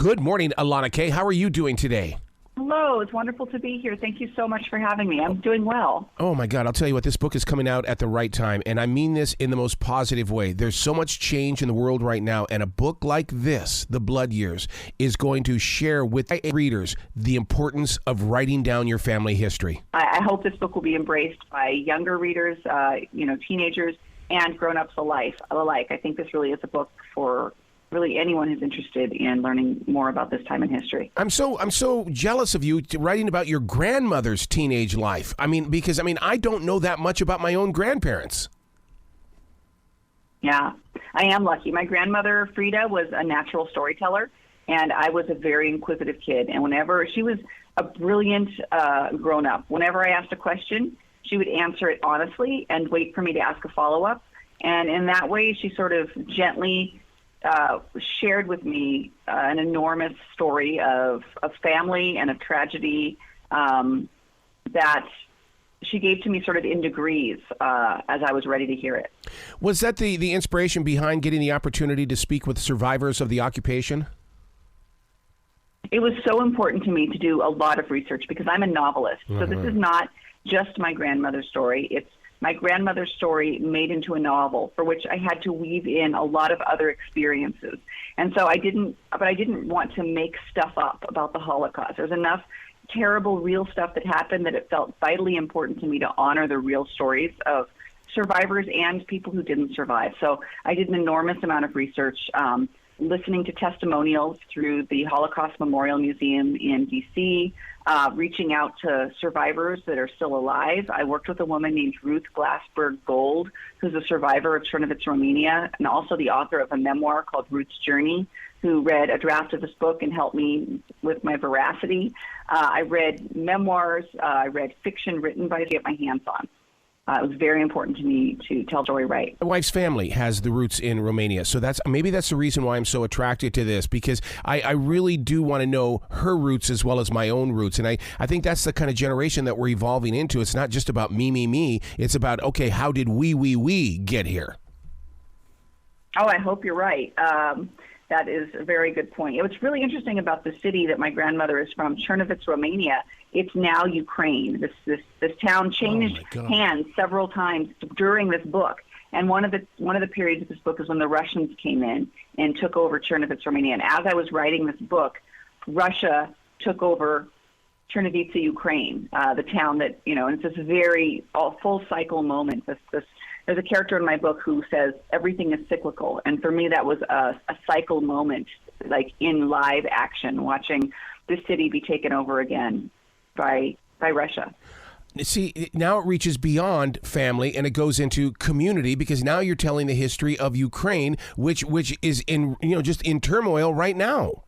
Good morning, Elana K. How are you doing today? Hello, it's wonderful to be here. Thank you so much for having me. I'm doing well. Oh my God, I'll tell you what, this book is coming out at the right time, and I mean this in the most positive way. There's so much change in the world right now, and a book like this, The Blood Years, is going to share with readers the importance of writing down your family history. I hope this book will be embraced by younger readers, teenagers, and grown-ups alike. I think this really is a book for really anyone who's interested in learning more about this time in history. I'm so jealous of you writing about your grandmother's teenage life. Because I don't know that much about my own grandparents. Yeah, I am lucky. My grandmother, Frida, was a natural storyteller, and I was a very inquisitive kid. And whenever she was a brilliant grown-up, whenever I asked a question, she would answer it honestly and wait for me to ask a follow-up. And in that way, she sort of gently shared with me an enormous story of family and of tragedy that she gave to me sort of in degrees as I was ready to hear it. Was that the inspiration behind getting the opportunity to speak with survivors of the occupation? It was so important to me to do a lot of research because I'm a novelist. So this is not just my grandmother's story. It's my grandmother's story made into a novel for which I had to weave in a lot of other experiences. And so I didn't want to make stuff up about the Holocaust. There's enough terrible real stuff that happened that it felt vitally important to me to honor the real stories of survivors and people who didn't survive. So I did an enormous amount of research, listening to testimonials through the Holocaust Memorial Museum in D.C., reaching out to survivors that are still alive. I worked with a woman named Ruth Glassberg Gold, who's a survivor of Czernowitz, Romania, and also the author of a memoir called Ruth's Journey, who read a draft of this book and helped me with my veracity. I read memoirs. I read fiction written by to get my hands on. It was very important to me to tell the story right. My wife's family has the roots in Romania, so that's the reason why I'm so attracted to this, because I really do want to know her roots as well as my own roots, and I think that's the kind of generation that we're evolving into. It's not just about me. It's about, okay, how did we get here? Oh, I hope you're right. That is a very good point. What's really interesting about the city that my grandmother is from, Czernowitz, Romania, it's now Ukraine. This town changed hands several times during this book. And one of the periods of this book is when the Russians came in and took over Czernowitz, Romania. And as I was writing this book, Russia took over Czernowitz, Ukraine, the town that, and it's this very full cycle moment. There's a character in my book who says everything is cyclical. And for me, that was a cycle moment, like in live action, watching this city be taken over again by Russia. See, now it reaches beyond family and it goes into community, because now you're telling the history of Ukraine, which is in just in turmoil right now.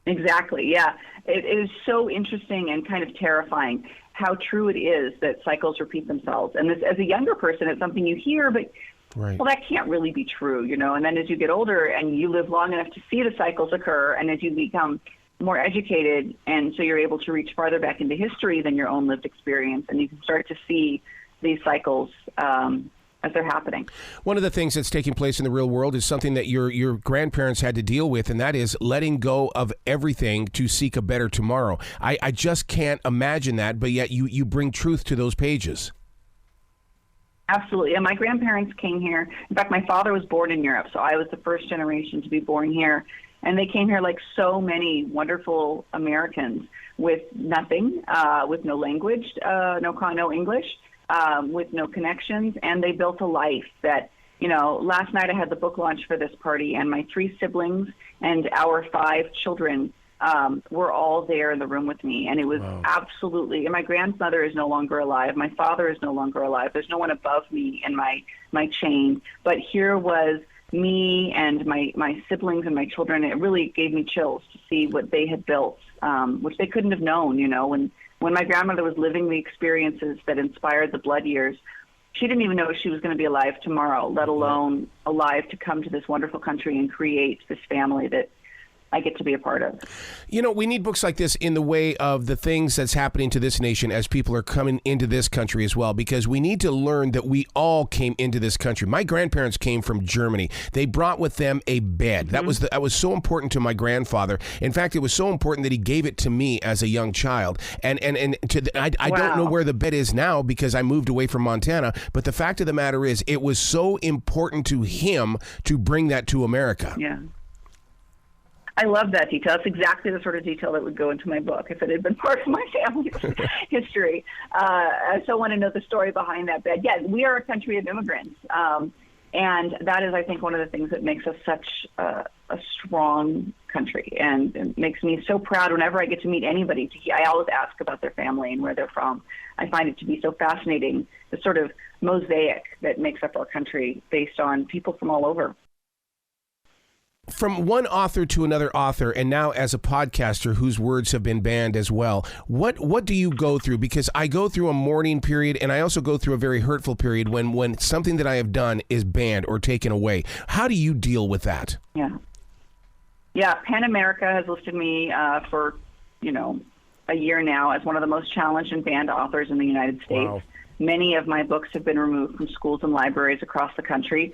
Exactly. Yeah, it is so interesting and kind of terrifying how true it is that cycles repeat themselves. And this, as a younger person, it's something you hear, but right. Well, that can't really be true, And then as you get older and you live long enough to see the cycles occur, and as you become more educated, and so you're able to reach farther back into history than your own lived experience, and you can start to see these cycles as they're happening. One of the things that's taking place in the real world is something that your grandparents had to deal with, and that is letting go of everything to seek a better tomorrow. I just can't imagine that, but yet you bring truth to those pages. Absolutely. And my grandparents came here. In fact, my father was born in Europe, so I was the first generation to be born here. And they came here like so many wonderful Americans with nothing, with no language, no English, with no connections. And they built a life that, last night I had the book launch for this party, and my 3 siblings and our 5 children were all there in the room with me. And it was absolutely, and my grandmother is no longer alive. My father is no longer alive. There's no one above me in my chain. But here was me and my siblings and my children. It really gave me chills to see what they had built, which they couldn't have known, when my grandmother was living the experiences that inspired the Blood Years. She didn't even know if she was going to be alive tomorrow, let alone alive to come to this wonderful country and create this family that I get to be a part of. You know, we need books like this in the way of the things that's happening to this nation as people are coming into this country as well, because we need to learn that we all came into this country. My grandparents came from Germany. They brought with them a bed. That was so important to my grandfather. In fact, it was so important that he gave it to me as a young child. I don't know where the bed is now because I moved away from Montana, but the fact of the matter is it was so important to him to bring that to America. Yeah. I love that detail. That's exactly the sort of detail that would go into my book if it had been part of my family's history. I still want to know the story behind that bed. Yeah, we are a country of immigrants. And that is, I think, one of the things that makes us such a strong country. And it makes me so proud whenever I get to meet anybody. I always ask about their family and where they're from. I find it to be so fascinating, the sort of mosaic that makes up our country based on people from all over. From one author to another author, and now as a podcaster whose words have been banned as well, what do you go through? Because I go through a mourning period, and I also go through a very hurtful period when something that I have done is banned or taken away. How do you deal with that? Yeah, PEN America has listed me for, a year now as one of the most challenged and banned authors in the United States. Wow. Many of my books have been removed from schools and libraries across the country.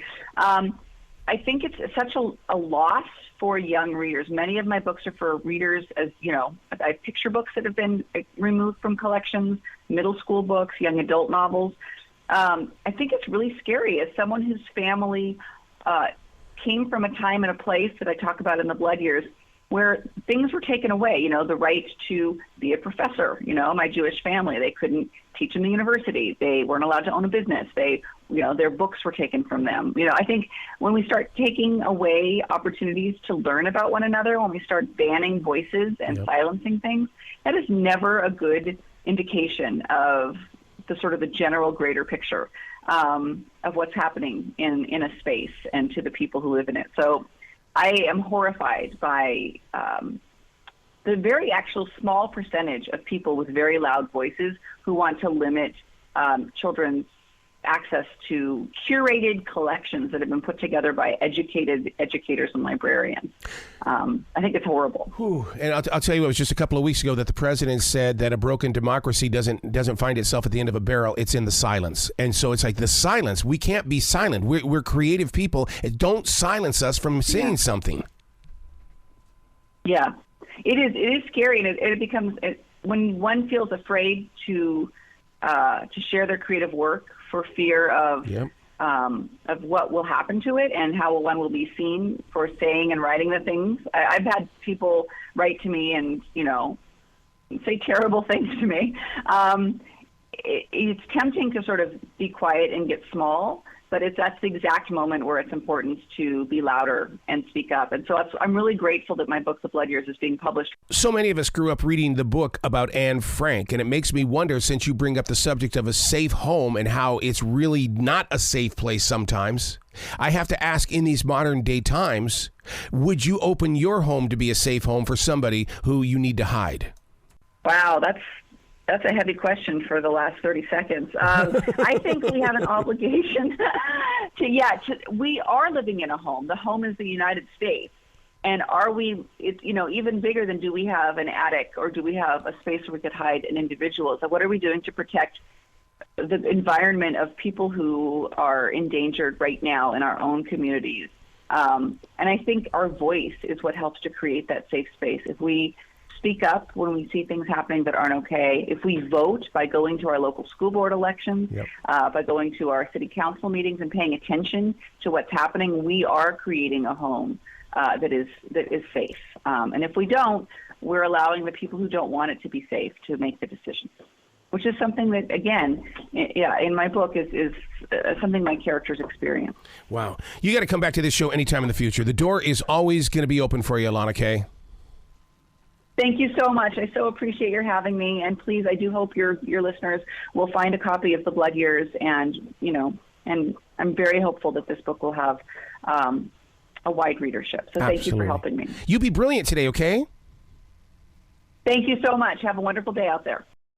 I think it's such a loss for young readers. Many of my books are for readers, as I have picture books that have been removed from collections, middle school books, young adult novels. I think it's really scary as someone whose family came from a time and a place that I talk about in The Blood Years where things were taken away, the right to be a professor. My Jewish family, they couldn't teach in the university. They weren't allowed to own a business. Their books were taken from them. I think when we start taking away opportunities to learn about one another, when we start banning voices and silencing things, that is never a good indication of the general greater picture of what's happening in a space and to the people who live in it. So I am horrified by the very actual small percentage of people with very loud voices who want to limit children's access to curated collections that have been put together by educated educators and librarians. I think it's horrible. Whew. And I'll tell you, it was just a couple of weeks ago that the president said that a broken democracy doesn't find itself at the end of a barrel. It's in the silence. And so it's like the silence. We can't be silent. We're creative people. Don't silence us from saying something. Yeah, it is scary, and it becomes when one feels afraid to share their creative work for fear of what will happen to it and how one will be seen for saying and writing the things. I've had people write to me and, say terrible things to me. It's tempting to sort of be quiet and get small, but that's the exact moment where it's important to be louder and speak up. And so I'm really grateful that my book, The Blood Years, is being published. So many of us grew up reading the book about Anne Frank, and it makes me wonder, since you bring up the subject of a safe home and how it's really not a safe place sometimes, I have to ask, in these modern day times, would you open your home to be a safe home for somebody who you need to hide? Wow, that's a heavy question for the last 30 seconds. I think we have an obligation we are living in a home. The home is the United States. And are we, even bigger than, do we have an attic or do we have a space where we could hide an individual? So what are we doing to protect the environment of people who are endangered right now in our own communities? And I think our voice is what helps to create that safe space. If we speak up when we see things happening that aren't okay, if we vote by going to our local school board elections, by going to our city council meetings and paying attention to what's happening, we are creating a home that is safe. And if we don't, we're allowing the people who don't want it to be safe to make the decisions, which is something that, again, in my book is something my characters experience. Wow. You got to come back to this show anytime in the future. The door is always going to be open for you, Elana K. Thank you so much. I so appreciate your having me. And please, I do hope your listeners will find a copy of The Blood Years. And, and I'm very hopeful that this book will have a wide readership. So thank you for helping me. You be brilliant today, okay? Thank you so much. Have a wonderful day out there.